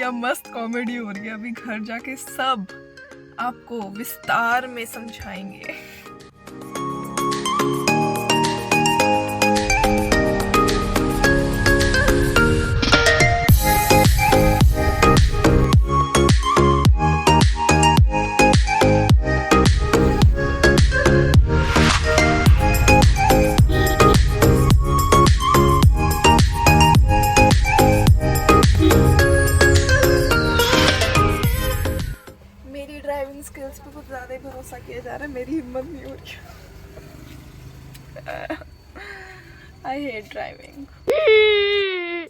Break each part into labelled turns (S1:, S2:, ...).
S1: क्या मस्त कॉमेडी हो रही है। अभी घर जाके सब आपको विस्तार में समझाएंगे। ड्राइविंग स्किल्स पे कुछ ज़्यादा ही भरोसा किया जा रहा है, मेरी हिम्मत नहीं हो रही। I hate driving.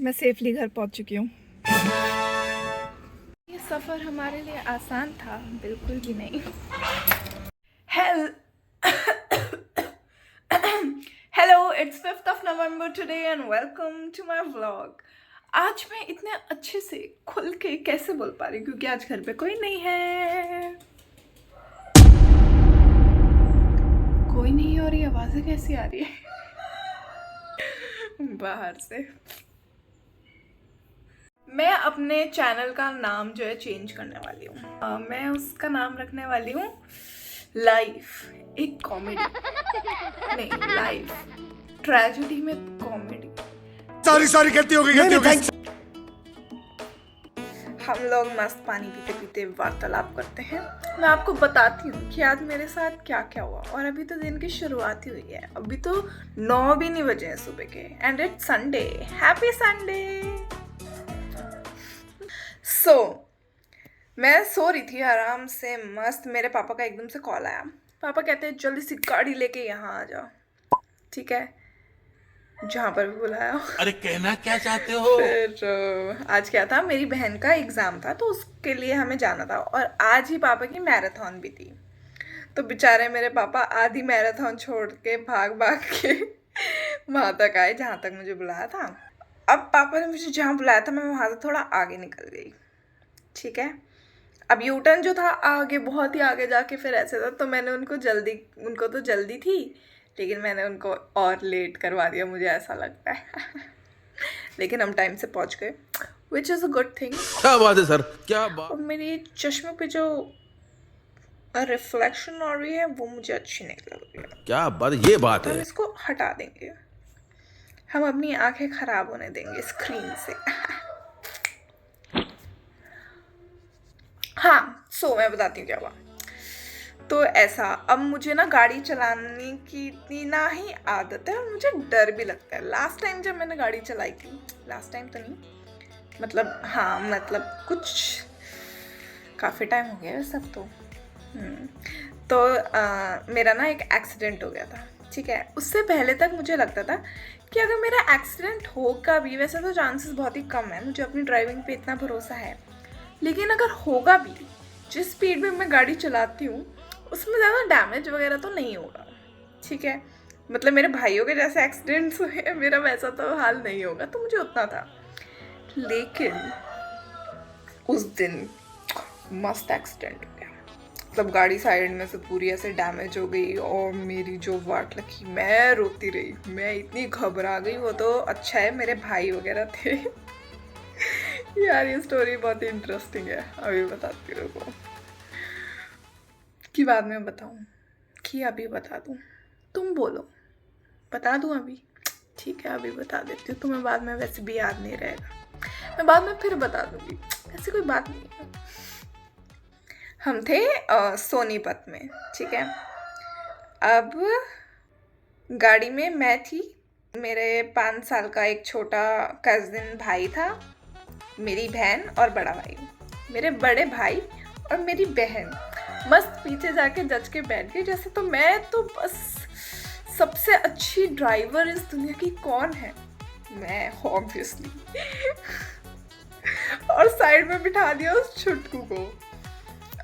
S1: मैं सेफली घर पहुंच चुकी हूँ। ये सफ़र हमारे लिए आसान था, बिल्कुल भी नहीं। Hello, it's 5th of November today and welcome to my vlog। आज मैं इतने अच्छे से खुल के कैसे बोल पा रही हूँ क्योंकि आज घर पे कोई नहीं है। कोई नहीं हो रही, आवाज़ें कैसी आ रही है बाहर से। मैं अपने चैनल का नाम जो है चेंज करने वाली हूँ। मैं उसका नाम रखने वाली हूँ लाइफ एक कॉमेडी। नहीं, लाइफ ट्रेजेडी में कॉमेडी। सॉरी गलती हो गई। हम लोग मस्त पानी पीते पीते वार्तालाप करते हैं। मैं आपको बताती हूँ कि आज मेरे साथ क्या क्या हुआ। और अभी तो दिन की शुरुआत ही हुई है, अभी तो 9 भी नहीं बजे हैं सुबह के। And it's Sunday, happy Sunday. मैं सो रही थी आराम से मस्त। मेरे पापा का एकदम से कॉल आया। पापा कहते हैं जल्दी सी गाड़ी लेके यहाँ आ जाओ। ठीक है, जहाँ पर भी बुलाया।
S2: अरे कहना क्या चाहते हो?
S1: फिर आज क्या था, मेरी बहन का एग्ज़ाम था तो उसके लिए हमें जाना था। और आज ही पापा की मैराथन भी थी। तो बेचारे मेरे पापा आधी मैराथन छोड़ के भाग भाग के वहाँ तक आए जहाँ तक मुझे बुलाया था। अब पापा ने मुझे जहाँ बुलाया था मैं वहाँ से थोड़ा आगे निकल गई। ठीक है, अब यू टर्न जो था आगे, बहुत ही आगे जाके फिर ऐसे था। तो मैंने उनको तो जल्दी थी, लेकिन मैंने उनको और लेट करवा दिया, मुझे ऐसा लगता है लेकिन हम टाइम से पहुंच गए, which is a good thing.
S2: क्या बात है सर, क्या बात।
S1: और मेरी चश्मे पे जो रिफ्लेक्शन आ रही है वो मुझे अच्छी नहीं लग रही है।
S2: क्या बात, ये बात
S1: हम
S2: है।
S1: इसको हटा देंगे, हम अपनी आंखें खराब होने देंगे स्क्रीन से। हाँ, मैं बताती हूँ क्या हुआ। तो ऐसा, अब मुझे ना गाड़ी चलाने की इतनी ना ही आदत है और मुझे डर भी लगता है। लास्ट टाइम जब मैंने गाड़ी चलाई थी, लास्ट टाइम तो नहीं, मतलब कुछ काफ़ी टाइम हो गया है सब तो। मेरा ना एक एक्सीडेंट हो गया था। ठीक है, उससे पहले तक मुझे लगता था कि अगर मेरा एक्सीडेंट होगा भी, वैसे तो चांसेस बहुत ही कम है, मुझे अपनी ड्राइविंग पे इतना भरोसा है, लेकिन अगर होगा भी, जिस स्पीड में मैं गाड़ी चलाती हूँ उसमें ज़्यादा डैमेज वगैरह तो नहीं होगा। ठीक है, मतलब मेरे भाइयों के जैसे एक्सीडेंट्स हुए, मेरा वैसा तो हाल नहीं होगा, तो मुझे उतना था। लेकिन उस दिन मस्त एक्सीडेंट हो गया। मतलब गाड़ी साइड में से पूरी ऐसे डैमेज हो गई और मेरी जो वाट लगी, मैं रोती रही, मैं इतनी घबरा गई। वो तो अच्छा है मेरे भाई वगैरह थे यार ये स्टोरी बहुत ही इंटरेस्टिंग है, अभी बताती हूँ को कि बाद में बताऊँ कि अभी बता दूँ? तुम बोलो, बता दूँ अभी? ठीक है, अभी बता देती हूँ, तुम्हें बाद में वैसे भी याद नहीं रहेगा, मैं बाद में फिर बता दूँगी, ऐसी कोई बात नहीं है। हम थे सोनीपत में। ठीक है, अब गाड़ी में मैं थी, मेरे 5 साल का एक छोटा कज़िन भाई था, मेरी बहन और बड़ा भाई, मेरे बड़े भाई और मेरी बहन मस्त पीछे जाके जज के बैठ गई जैसे। तो मैं तो बस सबसे अच्छी ड्राइवर इस दुनिया की कौन है? मैं, ऑब्वियसली और साइड में बिठा दिया उस छुटकू को।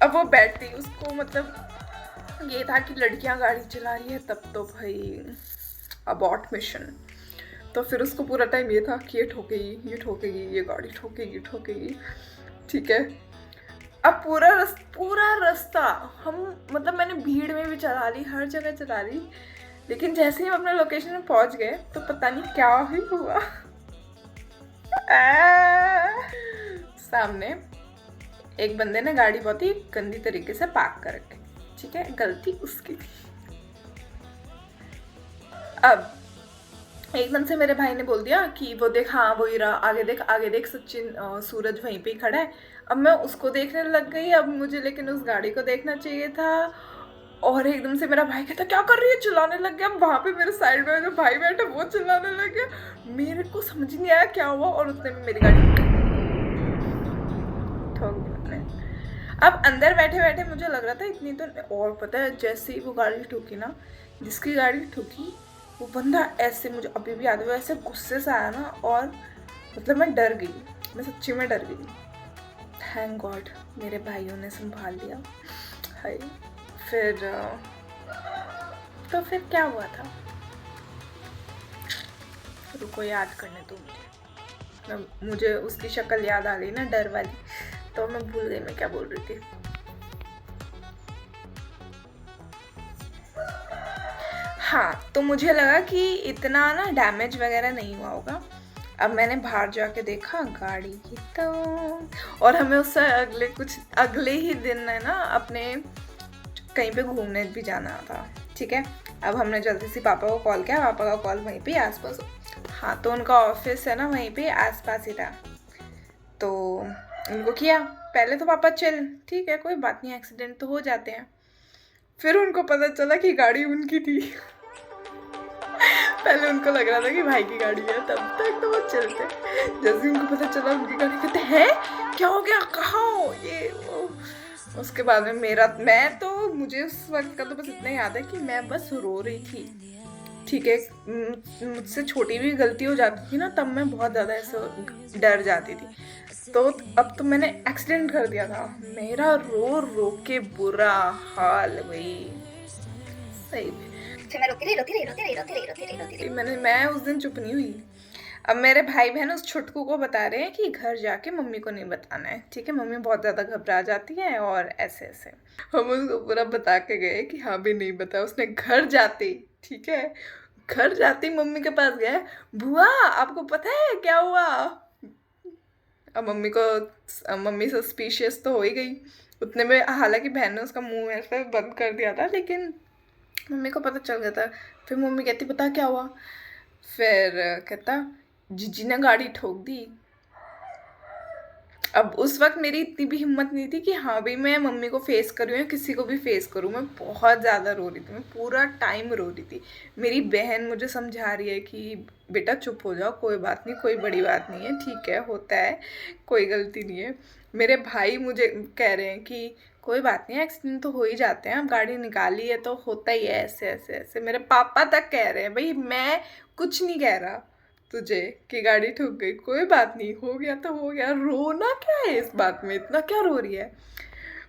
S1: अब वो बैठ गई, उसको मतलब ये था कि लड़कियां गाड़ी चला रही है तब तो भाई अबॉर्ट मिशन। तो फिर उसको पूरा टाइम ये था कि ये ठोकेगी, ये गाड़ी ठोकेगी। ठीक है, अब पूरा रास्ता हम, मतलब मैंने भीड़ में भी चला ली, हर जगह चला ली, लेकिन जैसे ही हम अपने लोकेशन में पहुंच गए तो पता नहीं क्या ही हुआ। सामने एक बंदे ने गाड़ी बहुत ही गंदी तरीके से पार्क कर रखी, ठीक है, गलती उसकी थी। अब एकदम से मेरे भाई ने बोल दिया कि वो देख, हाँ वही रहा, आगे देख सचिन, सूरज वहीं पे ही खड़ा है। अब मैं उसको देखने लग गई, अब मुझे लेकिन उस गाड़ी को देखना चाहिए था। और एकदम से मेरा भाई कहता क्या कर रही है, चिल्लाने लग गया। वहाँ पे मेरे साइड में जो भाई बैठा वो चिल्लाने लग गया। मेरे को समझ नहीं आया क्या हुआ, और उतने में मेरी गाड़ी ठोक दी मैंने। अब अंदर बैठे बैठे मुझे लग रहा था इतनी तो, और पता है जैसे ही वो गाड़ी ठोकी ना, जिसकी गाड़ी ठोकी वो बंदा ऐसे, मुझे अभी भी याद है, वो ऐसे गुस्से से आया ना, और मतलब मैं डर गई, मैं सच्ची में डर गई। थैंक गॉड मेरे भाइयों ने संभाल लिया। हाय फिर तो फिर क्या हुआ था, रुको याद करने दो मुझे उसकी शक्ल याद आ गई ना, डर वाली, तो मैं भूल गई मैं क्या बोल रही थी। हाँ, तो मुझे लगा कि इतना ना डैमेज वगैरह नहीं हुआ होगा। अब मैंने बाहर जाके देखा गाड़ी की तो, और हमें उससे अगले ही दिन है ना अपने कहीं पे घूमने भी जाना था, ठीक है। अब हमने जल्दी से पापा को कॉल किया, पापा का कॉल वहीं पे आसपास, हाँ तो उनका ऑफिस है ना वहीं पे आसपास ही था, तो उनको किया। पहले तो पापा चल ठीक है कोई बात नहीं, एक्सीडेंट तो हो जाते हैं। फिर उनको पता चला कि गाड़ी उनकी थी। पहले उनको लग रहा था कि भाई की गाड़ी है, तब तक तो वो चलते। जैसे उनको पता चला उनकी गाड़ी, कहते हैं क्या हो गया, कहाँ हो, ये वो। उसके बाद में मैं तो, मुझे उस वक्त का तो बस इतना याद है कि मैं बस रो रही थी, ठीक है। मुझसे छोटी भी गलती हो जाती थी ना, तब मैं बहुत ज़्यादा ऐसे डर जाती थी। तो अब तो मैंने एक्सीडेंट कर दिया था, मेरा रो रो के बुरा हाल भाई, सही में। मैं उस दिन चुप नहीं हुई। अब मेरे भाई बहन उस छुटकू को बता रहे हैं कि घर जाके मम्मी को नहीं बताना है, ठीक है, मम्मी बहुत ज़्यादा घबरा जाती है और ऐसे ऐसे। हम उसको पूरा बता के गए कि हाँ भी नहीं बताया उसने। घर जाते, ठीक है, घर जाते मम्मी के पास गया, बुआ आपको पता है क्या हुआ। अब मम्मी सस्पिशियस तो हो ही गई उतने में, हालांकि बहन ने उसका मुंह ऐसे बंद कर दिया था, लेकिन मम्मी को पता चल गया था। फिर मम्मी कहती पता क्या हुआ, फिर कहता जीजी ने गाड़ी ठोक दी। अब उस वक्त मेरी इतनी भी हिम्मत नहीं थी कि हाँ भाई मैं मम्मी को फेस करूँ या किसी को भी फेस करूँ। मैं बहुत ज़्यादा रो रही थी, मैं पूरा टाइम रो रही थी। मेरी बहन मुझे समझा रही है कि बेटा चुप हो जाओ, कोई बात नहीं, कोई बड़ी बात नहीं है, ठीक है होता है, कोई गलती नहीं है। मेरे भाई मुझे कह रहे हैं कि कोई बात नहीं, एक्सीडेंट तो हो ही जाते हैं, अब गाड़ी निकाली है तो होता ही है, ऐसे ऐसे ऐसे। मेरे पापा तक कह रहे हैं, भाई मैं कुछ नहीं कह रहा तुझे कि गाड़ी ठुक गई, कोई बात नहीं, हो गया तो हो गया, रोना क्या है इस बात में, इतना क्या रो रही है।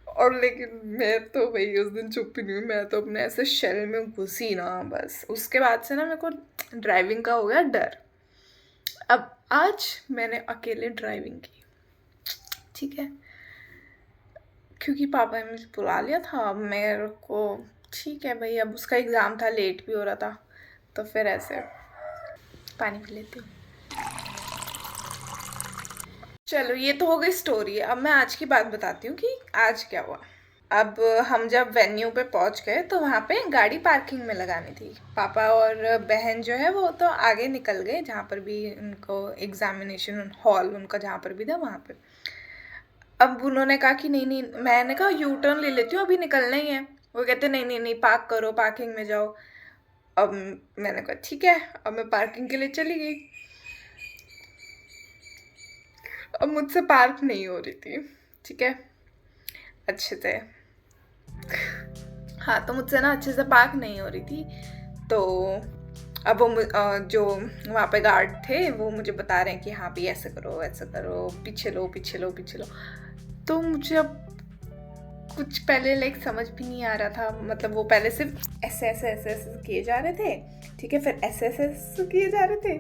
S1: और लेकिन मैं तो भाई उस दिन चुप ही नहीं हुई, मैं तो अपने ऐसे शेल में घुसी ना बस। उसके बाद से ना मेरे को ड्राइविंग का हो गया डर। अब आज मैंने अकेले ड्राइविंग की, ठीक है, क्योंकि पापा ने मुझे बुला लिया था। अब मेरे को ठीक है भाई, अब उसका एग्ज़ाम था, लेट भी हो रहा था, तो फिर ऐसे पानी पी लेती हूँ। चलो ये तो हो गई स्टोरी। अब मैं आज की बात बताती हूँ कि आज क्या हुआ। अब हम जब वेन्यू पे पहुँच गए तो वहाँ पे गाड़ी पार्किंग में लगानी थी। पापा और बहन जो है वो तो आगे निकल गए, जहाँ पर भी उनको एग्जामिनेशन हॉल उनका जहाँ पर भी था वहाँ पे। अब उन्होंने कहा कि नहीं नहीं, मैंने कहा यू टर्न ले लेती हूँ, अभी निकलना ही है। वो कहते नहीं नहीं नहीं, पार्क करो, पार्किंग में जाओ। अब मैंने कहा ठीक है, अब मैं पार्किंग के लिए चली गई। अब मुझसे पार्क नहीं हो रही थी, ठीक है, अच्छे से, हाँ तो मुझसे ना अच्छे से पार्क नहीं हो रही थी। तो अब वो जो वहाँ पे गार्ड थे वो मुझे बता रहे हैं कि हाँ भी ऐसे करो वैसे करो, पीछे लो पीछे लो पीछे लो। तो मुझे अब कुछ पहले लाइक समझ भी नहीं आ रहा था, मतलब वो पहले सिर्फ ऐसे ऐसे ऐसे ऐसे किए जा रहे थे, ठीक है, फिर ऐसे ऐसे ऐसे किए जा रहे थे।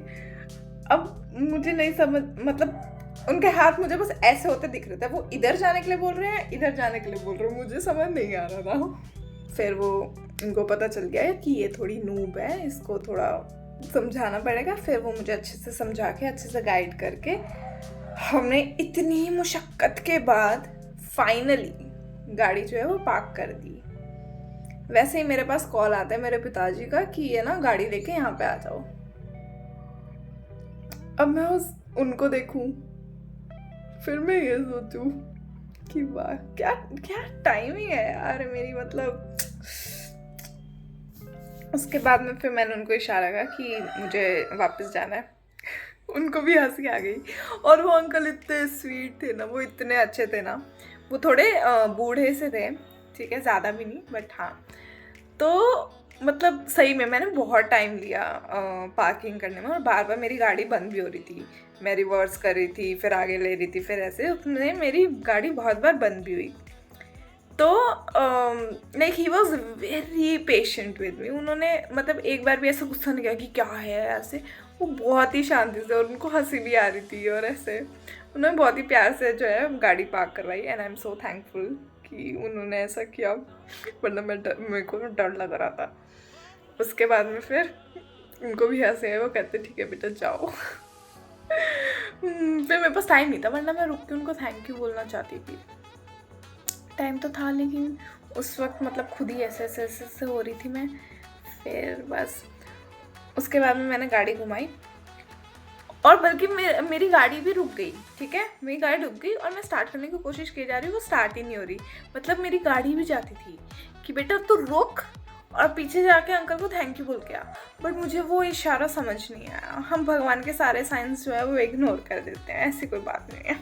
S1: अब मुझे नहीं समझ, मतलब उनके हाथ मुझे बस ऐसे होते दिख रहे थे, वो इधर जाने के लिए बोल रहे हैं इधर जाने के लिए बोल रहे हैं, मुझे समझ नहीं आ रहा था। फिर वो इनको पता चल गया कि ये थोड़ी नूब है, इसको थोड़ा समझाना पड़ेगा। फिर वो मुझे अच्छे से समझा के अच्छे से गाइड करके हमने इतनी मुशक्कत के बाद फाइनली गाड़ी जो है वो पार्क कर दी। वैसे ही मेरे पास कॉल आता है मेरे पिताजी का कि ये ना गाड़ी लेके यहाँ पे आ जाओ। अब मैं उनको देखूं, फिर मैं ये सोचूं कि वाह क्या क्या टाइमिंग है यार मेरी, मतलब। उसके बाद में फिर मैंने उनको इशारा किया कि मुझे वापस जाना है। उनको भी हंसी आ गई। और वो अंकल इतने स्वीट थे ना, वो इतने अच्छे थे ना। वो थोड़े बूढ़े से थे, ठीक है, ज़्यादा भी नहीं बट हाँ। तो मतलब सही में मैंने बहुत टाइम लिया पार्किंग करने में, और बार बार मेरी गाड़ी बंद भी हो रही थी। मैं रिवर्स कर रही थी, फिर आगे ले रही थी, फिर ऐसे उसमें मेरी गाड़ी बहुत बार बंद भी हुई। तो like he was very patient with me. उन्होंने मतलब एक बार भी ऐसा गुस्सा नहीं किया कि क्या है ऐसे। वो बहुत ही शांति से, और उनको हंसी भी आ रही थी, और ऐसे उन्होंने बहुत ही प्यार से जो है गाड़ी पार्क करवाई। And I am so thankful कि उन्होंने ऐसा किया, वरना मेरे को डर लग रहा था। उसके बाद में फिर उनको भी हंसे है, वो कहते ठीक है बेटा जाओ। फिर मेरे पास टाइम नहीं था, वरना मैं रुक के उनको थैंक यू बोलना चाहती थी। टाइम तो था, लेकिन उस वक्त मतलब खुद ही ऐसे हो रही थी मैं। फिर बस उसके बाद में मैंने गाड़ी घुमाई, और बल्कि मेरी गाड़ी भी रुक गई, ठीक है, मेरी गाड़ी रुक गई, और मैं स्टार्ट करने की कोशिश की जा रही हूँ, वो स्टार्ट ही नहीं हो रही। मतलब मेरी गाड़ी भी जाती थी कि बेटा तू रुक, और पीछे जाके अंकल को थैंक यू बोल के आ। बट मुझे वो इशारा समझ नहीं आया। हम भगवान के सारे साइंस जो है वो इग्नोर कर देते हैं, ऐसी कोई बात नहीं है।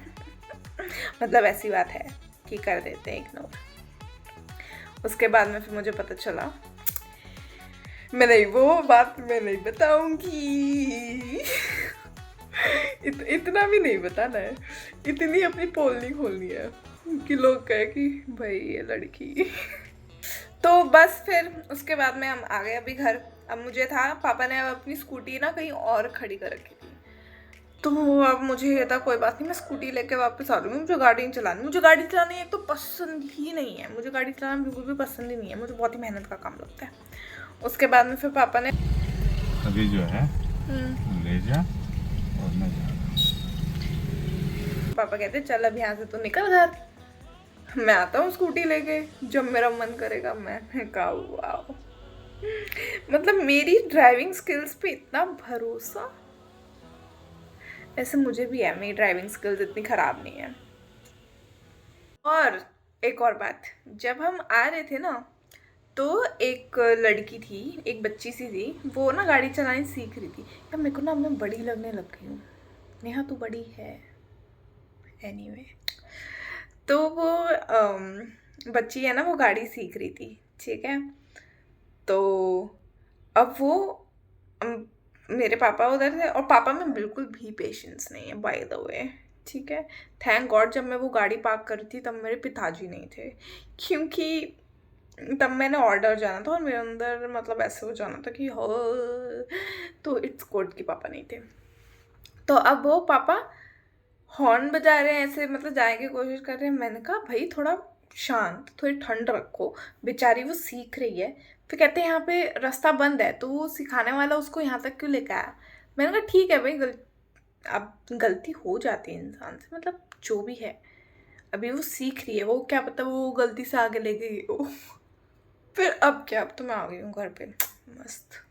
S1: मतलब ऐसी बात है कि कर देते हैं इग्नोर। उसके बाद में फिर मुझे पता चला, मैं नहीं, वो बात मैं नहीं बताऊंगी। इतना भी नहीं बताना है, इतनी अपनी पोल नहीं खोलनी है कि लोग कहे कि भाई ये लड़की। तो बस फिर उसके बाद में हम आ गए अभी घर। अब मुझे था, पापा ने अब अपनी स्कूटी ना कहीं और खड़ी कर रखी थी, तो अब मुझे ये था कोई बात नहीं, मैं स्कूटी लेके वापस आ लूँगी, मुझे गाड़ी नहीं चलानी। मुझे गाड़ी चलानी एक तो पसंद ही नहीं है, मुझे गाड़ी चलाना बिल्कुल भी पसंद ही नहीं है, मुझे बहुत ही मेहनत का काम लगता है। उसके बाद में फिर पापा ने
S3: अभी जो है ले जा और मैं जा रहा हूँ।
S1: पापा कहते चल अब यहाँ से तो निकल घर, मैं आता हूँ स्कूटी लेके, जब मेरा मन करेगा। मैंने कहा वाओ, मतलब मेरी ड्राइविंग स्किल्स पे इतना भरोसा। ऐसे मुझे भी है, मेरी ड्राइविंग स्किल्स इतनी ख़राब नहीं है। और एक और बात, जब हम आ रहे थे ना, तो एक लड़की थी, एक बच्ची सी थी, वो ना गाड़ी चलानी सीख रही थी। यार मेरे को ना अब मैं बड़ी लगने लग गई हूँ। नेहा तू बड़ी है एनीवे। तो वो बच्ची है ना, वो गाड़ी सीख रही थी, ठीक है। तो अब वो मेरे पापा उधर थे, और पापा में बिल्कुल भी पेशेंस नहीं है बाय द वे, ठीक है। थैंक गॉड जब मैं वो गाड़ी पार्क कर रही थी तब मेरे पिताजी नहीं थे, क्योंकि तब मैंने ऑर्डर जाना था और मेरे अंदर मतलब ऐसे हो जाना था कि हो, तो इट्स गुड कि पापा नहीं थे। तो अब वो पापा हॉर्न बजा रहे हैं, ऐसे मतलब जाने की कोशिश कर रहे हैं। मैंने कहा भाई थोड़ा शांत, थोड़ी ठंड रखो, बेचारी वो सीख रही है। फिर कहते हैं यहाँ पे रास्ता बंद है, तो वो सिखाने वाला उसको यहाँ तक क्यों लेकर आया। मैंने कहा ठीक है भाई, अब गलती हो जाती है इंसान से, मतलब जो भी है, अभी वो सीख रही है, वो क्या पता वो गलती से आगे ले गई हो। फिर अब क्या, अब तो मैं आ गई हूँ घर पे, मस्त।